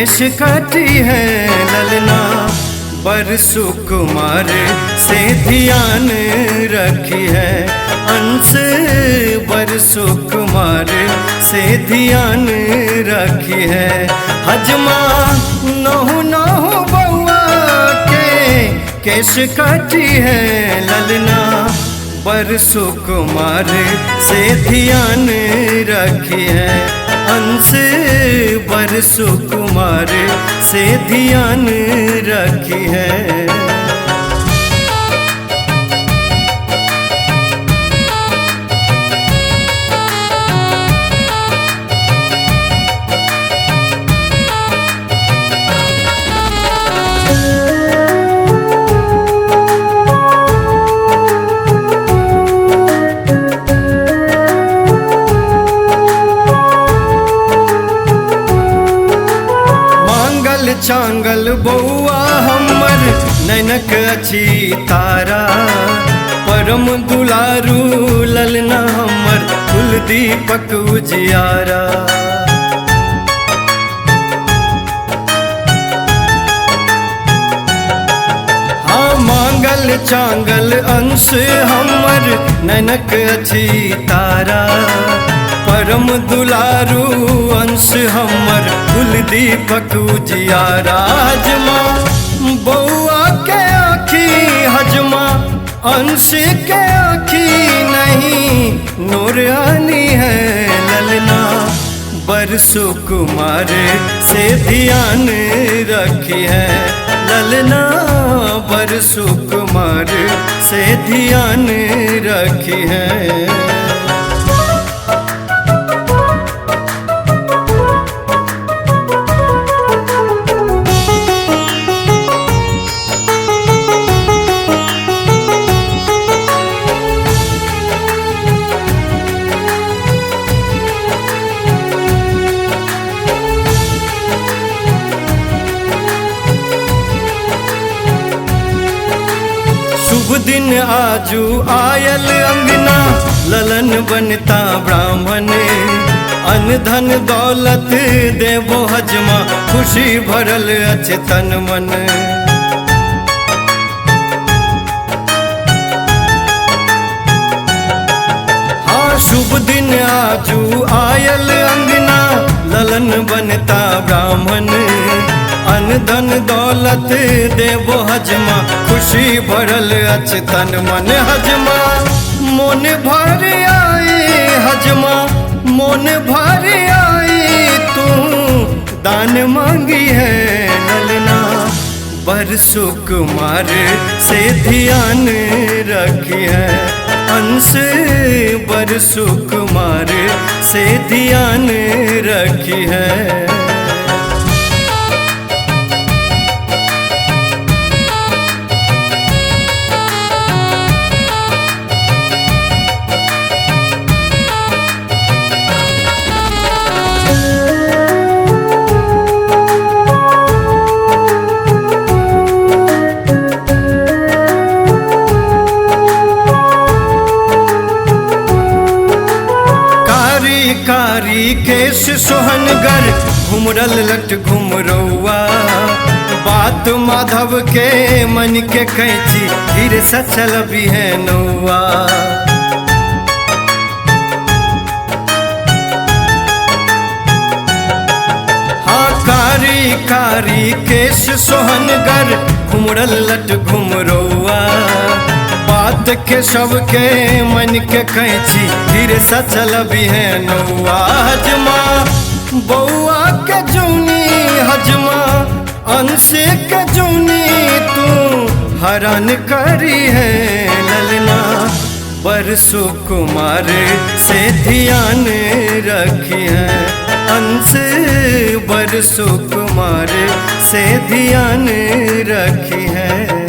केश काटी है ललना बरसु कुमार से ध्यान रखी है। अंश बरसु कुमार से ध्यान रखी है। हजमा नहु नहु बउआ के केश काटी है ललना बरसु कुमार से ध्यान रखी है। अंश बरसु कुमार से ध्यान रखी है। चांगल बउआ हमर नैनक अच्छी तारा। परम दुलारू ललना हमर कुल दीपक उजियारा। हाँ मांगल चांगल अंश हमर नैनक अच्छी तारा। परम दुलारू अंश हमर कुल दीपक उजियारा। हजमा बउआ के आँखी हजमा अंश के आँखी नहीं नूरानी है ललना बरसु कुमार से ध्यान रखी है। ललना बरसु कुमार से ध्यान रखी है। शुभ दिन आजू आयल अंगना ललन बनता ब्राह्मण। अन्न धन दौलत देवो हजमा खुशी भरल अछि तन मन। हाँ शुभ दिन आजू आयल अंगना ललन बनता ब्राह्मण। अन्न धन दौलत देवो हजमा खुशी भरल अछि तन मन। हजमा मोन भर आई हजमा मोन भर आई तू दान मांगी है ललना बरसु कुमार से ध्यान रखी है। अंश बरसु कुमार से ध्यान रखी है। कारी केश सोहनगर घुमरल लट घुमरौआ। बात माधव के मन के कैची धीरे सचल भी है नौआ। हाँ कारी कारी केश सोहनगर घुमरल लट घुमरौआ। बात के सबके मन के कैची धीरे सचल भी है नौआ। हजमा बउआ के जूनी हजमा अंश के जूनी तू हरान करी है ललना बरसु कुमार से ध्यान रखी है। अंश बरसु कुमार से ध्यान रखी है।